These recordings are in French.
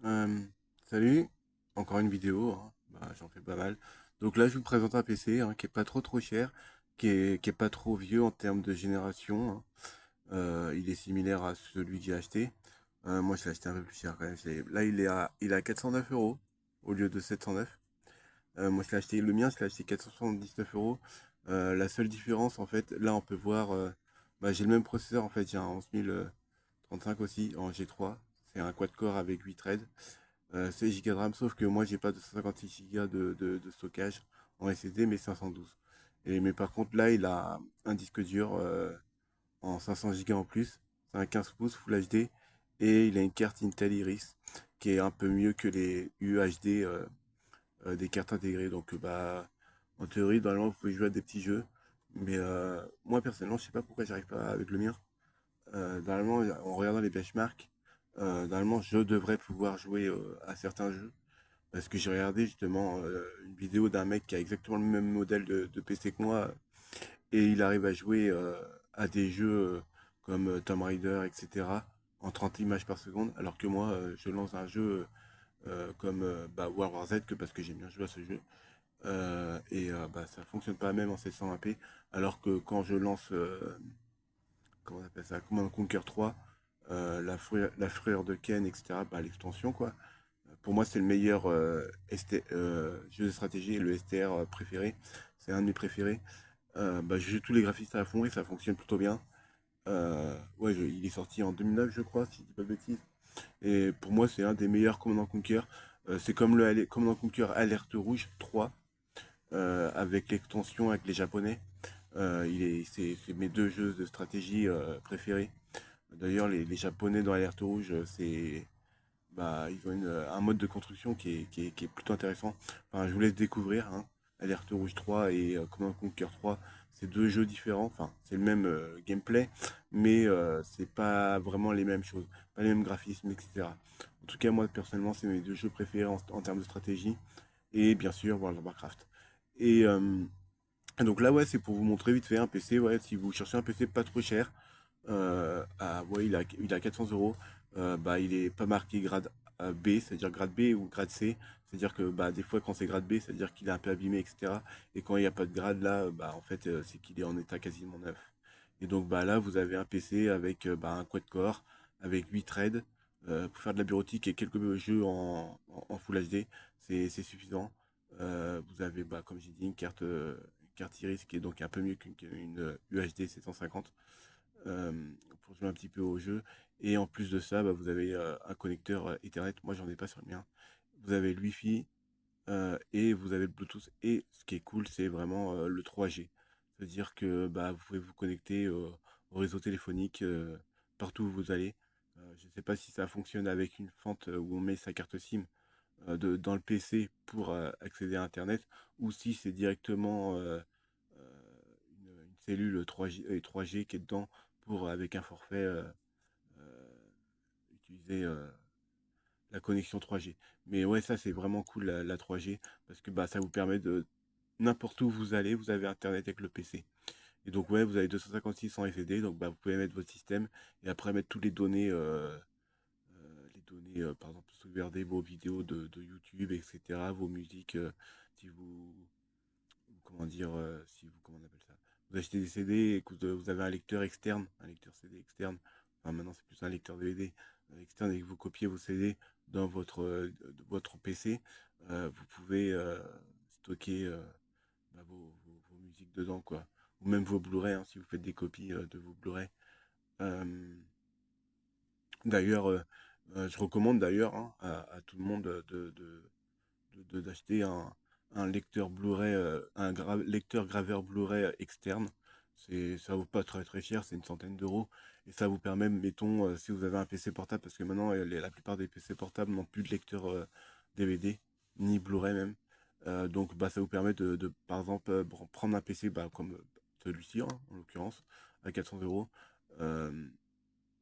Euh, Salut, encore une vidéo, hein. J'en fais pas mal. Donc là, je vous présente un PC hein, qui est pas trop cher, qui est pas trop vieux en termes de génération, hein. Il est similaire à celui que j'ai acheté. Moi, je l'ai acheté un peu plus cher quand même. Là, il est à 409 euros au lieu de 709. Moi, je l'ai acheté, le mien, je l'ai acheté 479 euros. La seule différence, en fait, là, on peut voir, j'ai le même processeur, en fait, j'ai un 11035 aussi en G3. C'est un quad-core avec 8 threads. 16 Go de RAM, sauf que moi j'ai pas de 156 Go de stockage en SSD, mais 512. Mais par contre là il a un disque dur en 500 Go en plus, c'est un 15 pouces Full HD, et il a une carte Intel Iris qui est un peu mieux que les UHD des cartes intégrées. Donc en théorie normalement vous pouvez jouer à des petits jeux, mais moi personnellement je sais pas pourquoi j'arrive pas avec le mien. Normalement, en regardant les benchmarks, normalement, je devrais pouvoir jouer à certains jeux. Parce que j'ai regardé justement une vidéo d'un mec qui a exactement le même modèle de PC que moi. Et il arrive à jouer à des jeux comme Tomb Raider, etc. en 30 images par seconde. Alors que moi, je lance un jeu comme World War Z que parce que j'aime bien jouer à ce jeu. Ça fonctionne pas même en 720p. Alors que quand je lance comment on appelle ça, Command Conquer 3, la frayeur de Ken, etc., l'extension, quoi. Pour moi, c'est le meilleur jeu de stratégie et le STR préféré. C'est un de mes préférés. Je joue tous les graphistes à fond et ça fonctionne plutôt bien. Il est sorti en 2009, je crois, si je dis pas de bêtises. Et pour moi, c'est un des meilleurs Command Conquer. C'est comme le Command Conquer Alerte Rouge 3, avec l'extension avec les Japonais. C'est mes deux jeux de stratégie préférés. D'ailleurs, les Japonais dans Alerte Rouge, ils ont un mode de construction qui est plutôt intéressant. Enfin, je vous laisse découvrir, hein. Alerte Rouge 3 et Command Conquer 3, c'est deux jeux différents. Enfin, c'est le même gameplay, mais c'est pas vraiment les mêmes choses, pas les mêmes graphismes, etc. En tout cas, moi personnellement, c'est mes deux jeux préférés en termes de stratégie et bien sûr World of Warcraft. Et donc là, ouais, c'est pour vous montrer vite fait un PC. Ouais, si vous cherchez un PC pas trop cher, il a 400 euros. Il est pas marqué grade B, c'est-à-dire grade B ou grade C. C'est-à-dire que des fois, quand c'est grade B, c'est-à-dire qu'il est un peu abîmé, etc. Et quand il n'y a pas de grade là, en fait, c'est qu'il est en état quasiment neuf. Et donc là, vous avez un PC avec un quad-core, avec 8 threads, pour faire de la bureautique et quelques jeux en Full HD. C'est suffisant. Vous avez, comme j'ai dit, carte Iris qui est donc un peu mieux qu'une UHD 750 euh, pour jouer un petit peu au jeu. Et en plus de ça, vous avez un connecteur Ethernet. Moi, j'en ai pas sur le mien. Vous avez le Wi-Fi et vous avez le Bluetooth. Et ce qui est cool, c'est vraiment le 3G. C'est-à-dire que vous pouvez vous connecter au réseau téléphonique partout où vous allez. Je ne sais pas si ça fonctionne avec une fente où on met sa carte SIM dans le PC pour accéder à Internet, ou si c'est directement une cellule 3G qui est dedans pour, avec un forfait, utiliser la connexion 3G. Mais ouais, ça c'est vraiment cool la 3G, parce que ça vous permet de, n'importe où vous allez, vous avez Internet avec le PC. Et donc ouais, vous avez 256 en SSD, donc vous pouvez mettre votre système et après mettre toutes les données, par exemple, sauvegarder vos vidéos de YouTube, etc., vos musiques, si vous, comment dire, si vous, comment on appelle ça, vous achetez des CD et que vous avez un lecteur externe, un lecteur CD externe, enfin maintenant c'est plus un lecteur DVD externe et que vous copiez vos CD dans votre PC, vous pouvez stocker vos musiques dedans, quoi. Ou même vos Blu-ray, hein, si vous faites des copies de vos Blu-ray. Euh, D'ailleurs, je recommande d'ailleurs hein, à tout le monde d'acheter un lecteur Blu-ray, lecteur graveur Blu-ray externe. Ça vaut pas très très cher, c'est une centaine d'euros. Et ça vous permet, mettons, si vous avez un PC portable, parce que maintenant la plupart des PC portables n'ont plus de lecteur DVD, ni Blu-ray même. Donc ça vous permet par exemple, prendre un PC comme celui-ci, hein, en l'occurrence, à 400 euros. euh,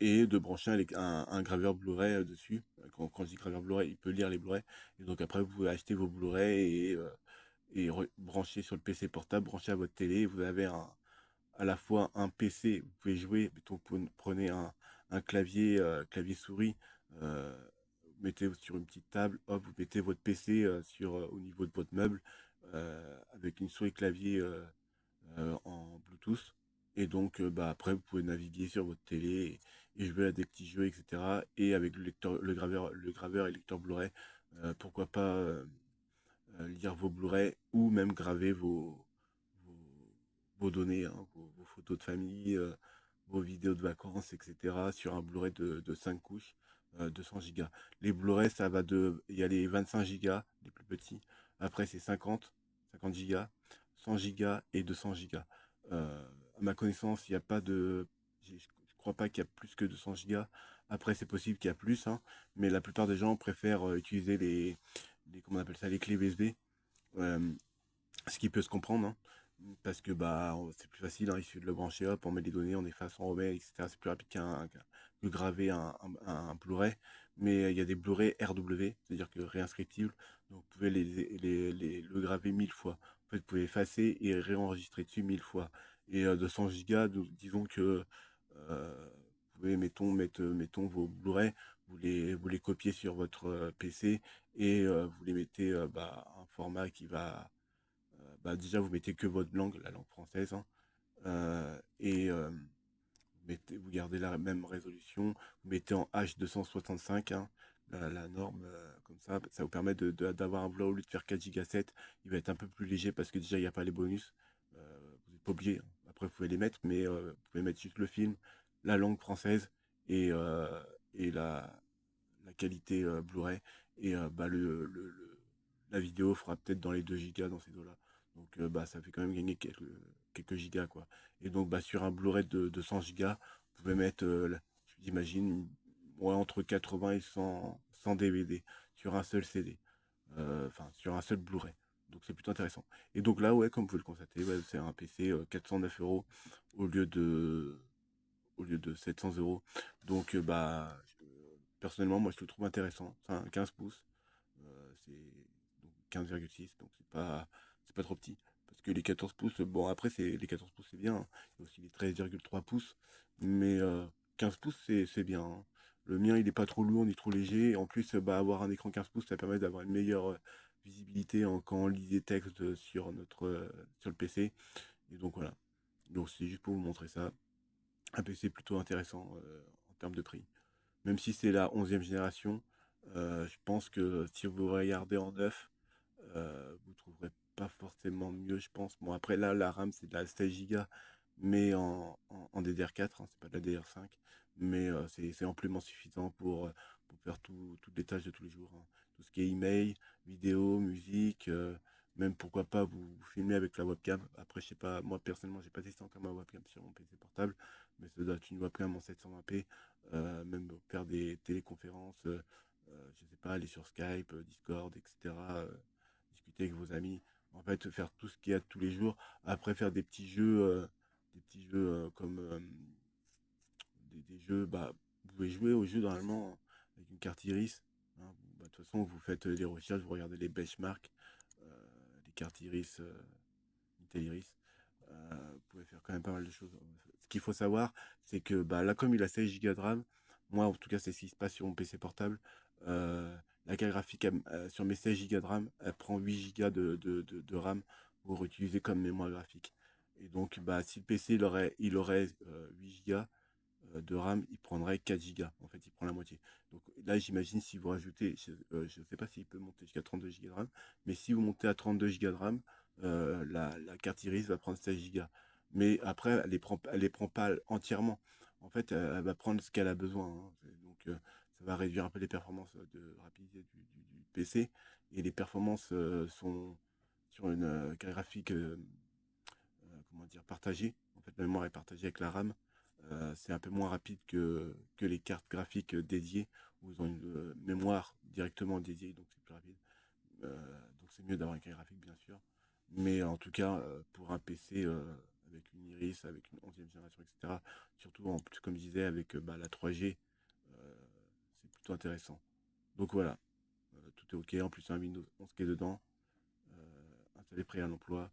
et de brancher un graveur Blu-ray dessus. Quand je dis graveur Blu-ray, il peut lire les Blu-ray. Et donc après, vous pouvez acheter vos Blu-ray et brancher sur le PC portable, brancher à votre télé. Et vous avez à la fois un PC, vous pouvez jouer, mettons, prenez un clavier, clavier souris. euh, mettez sur une petite table, hop, vous mettez votre PC au niveau de votre meuble avec une souris clavier en Bluetooth. Et donc, bah, après, vous pouvez naviguer sur votre télé et jouer à des petits jeux, etc. Et avec le lecteur, le graveur et lecteur Blu-ray, pourquoi pas lire vos Blu-ray ou même graver vos, vos données, hein, vos photos de famille, vos vidéos de vacances, etc. sur un Blu-ray de 5 couches, 200 gigas. Les Blu-ray, ça va de... Il y a les 25 gigas, les plus petits. Après, c'est 50 gigas, 100 gigas et 200 gigas. À ma connaissance, il n'y a pas de... Je crois pas qu'il y a plus que 200 gigas. Après, c'est possible qu'il y a plus, hein, mais la plupart des gens préfèrent utiliser comment on appelle ça, les clés USB. Euh, Ce qui peut se comprendre, hein, parce que bah c'est plus facile, hein, il suffit de le brancher, hop, on met les données, on efface, on remet, etc. C'est plus rapide que graver un Blu-ray. Mais il y a des Blu-ray RW, c'est-à-dire que réinscriptibles, donc vous pouvez le graver 1000 fois. En fait, vous pouvez effacer et réenregistrer dessus 1000 fois. Et 200 gigas, disons que vous pouvez, mettons vos Blu-ray, vous les copiez sur votre PC et vous les mettez un format qui va bah, déjà, vous mettez que votre langue, la langue française, hein, et vous gardez la même résolution, vous mettez en H265, hein, la norme, comme ça vous permet d'avoir un Blu-ray au lieu de faire 4 Go 7, il va être un peu plus léger parce que déjà, il n'y a pas les bonus. Vous n'êtes pas obligé, hein. Après, vous pouvez les mettre, mais vous pouvez mettre juste le film, la langue française et, et la qualité Blu-ray. Et bah, la vidéo fera peut-être dans les 2 gigas dans ces eaux-là. Donc bah, ça fait quand même gagner quelques gigas, quoi. Et donc bah, sur un Blu-ray de 100 gigas, vous pouvez mettre, j'imagine, ouais, entre 80 et 100 DVD sur un seul CD. Enfin, sur un seul Blu-ray. Donc c'est plutôt intéressant. Et donc là, ouais, comme vous pouvez le constater, ouais, c'est un PC 409 euros au lieu de, au lieu de 700 euros. Donc, personnellement, moi, je le trouve intéressant. C'est un 15 pouces. C'est donc 15,6. Donc, c'est pas trop petit. Parce que les 14 pouces, bon, après, les 14 pouces, c'est bien, hein. Il y a aussi les 13,3 pouces. Mais 15 pouces, c'est bien, hein. Le mien, il est pas trop lourd ni trop léger. Et en plus, bah, avoir un écran 15 pouces, ça permet d'avoir une meilleure visibilité quand on lit des textes sur le PC. Et donc, voilà. Donc, c'est juste pour vous montrer ça. Un PC plutôt intéressant en termes de prix. Même si c'est la 11e génération, je pense que si vous regardez en neuf, vous trouverez pas forcément mieux, je pense. Bon, après là, la RAM, c'est de la 16 Go, mais en DDR4, hein, c'est pas de la DDR5, mais c'est amplement suffisant pour faire toutes les tâches de tous les jours, hein. Tout ce qui est email, vidéo, musique, même pourquoi pas vous filmer avec la webcam. Après, je sais pas, moi personnellement, j'ai pas testé encore ma webcam sur mon PC portable, mais ça doit être une webcam en 720p, même pour faire des téléconférences, je sais pas, aller sur Skype, Discord, etc., discuter avec vos amis, en fait, faire tout ce qu'il y a tous les jours. Après, faire des petits jeux comme des jeux, bah, vous pouvez jouer aux jeux normalement avec une carte Iris, hein. Bah, de toute façon, vous faites des recherches, vous regardez les benchmarks, les cartes Iris, Intel Iris. Vous pouvez faire quand même pas mal de choses. Ce qu'il faut savoir, c'est que bah, là, comme il a 16 Go de RAM, moi en tout cas, c'est ce qui se passe sur mon PC portable. euh, la carte graphique sur mes 16 Go de RAM, elle prend 8 Go de RAM pour utiliser comme mémoire graphique. Et donc, bah, si le PC il aurait 8 Go de RAM, il prendrait 4 Go. En fait, il prend la moitié. Donc là, j'imagine si vous rajoutez, je ne sais pas s'il peut monter jusqu'à 32 Go de RAM, mais si vous montez à 32 Go de RAM, la carte Iris va prendre 16 Go. Mais après, elle les prend pas entièrement. En fait, elle va prendre ce qu'elle a besoin, hein. Donc, ça va réduire un peu les performances de rapidité du PC. Et les performances sont sur une carte graphique comment dire, partagée. En fait, la mémoire est partagée avec la RAM. C'est un peu moins rapide que les cartes graphiques dédiées, où ils ont une mémoire directement dédiée, donc c'est plus rapide. Donc c'est mieux d'avoir une carte graphique, bien sûr. Mais en tout cas, pour un PC avec une Iris, avec une 11e génération, etc., surtout, en plus, comme je disais, avec la 3G, euh, c'est plutôt intéressant. Donc voilà, tout est OK. En plus, un Windows 11 qui est dedans, installé prêt à l'emploi,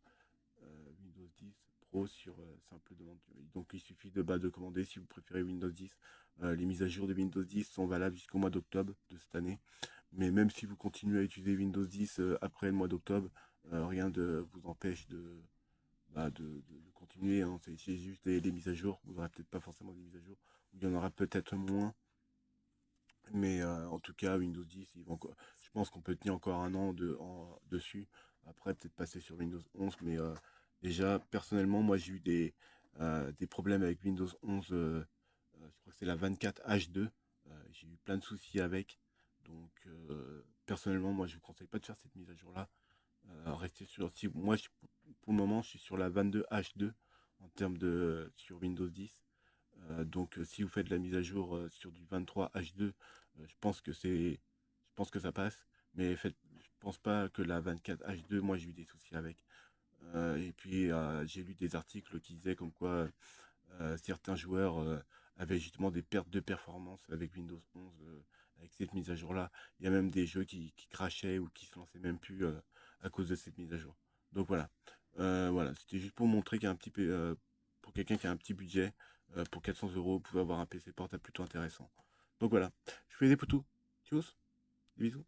Windows 10 Pro sur simple demande. Donc il suffit de commander si vous préférez Windows 10. Les mises à jour de Windows 10 sont valables jusqu'au mois d'octobre de cette année. Mais même si vous continuez à utiliser Windows 10 après le mois d'octobre, rien ne vous empêche de continuer, hein. C'est juste les mises à jour. Vous n'aurez peut-être pas forcément des mises à jour. Il y en aura peut-être moins. Mais en tout cas, Windows 10, je pense qu'on peut tenir encore un an dessus. Après, peut-être passer sur Windows 11. Mais déjà, personnellement, moi, j'ai eu des problèmes avec Windows 11. Je crois que c'est la 24H2. J'ai eu plein de soucis avec. Donc, personnellement, moi, je vous conseille pas de faire cette mise à jour-là. Restez sur. Si, moi, pour le moment, je suis sur la 22H2 en termes de sur Windows 10. Donc, si vous faites la mise à jour sur du 23H2, je pense que ça passe. Mais je pense pas que la 24H2, moi, j'ai eu des soucis avec. Et puis, j'ai lu des articles qui disaient comme quoi certains joueurs avaient justement des pertes de performance avec Windows 11, avec cette mise à jour-là. Il y a même des jeux qui crashaient ou qui se lançaient même plus à cause de cette mise à jour. Donc voilà. Voilà, c'était juste pour montrer qu'il y a un petit peu, pour quelqu'un qui a un petit budget, pour 400 euros, vous pouvez avoir un PC portable plutôt intéressant. Donc voilà, je fais des poutous. Tchuss, des bisous.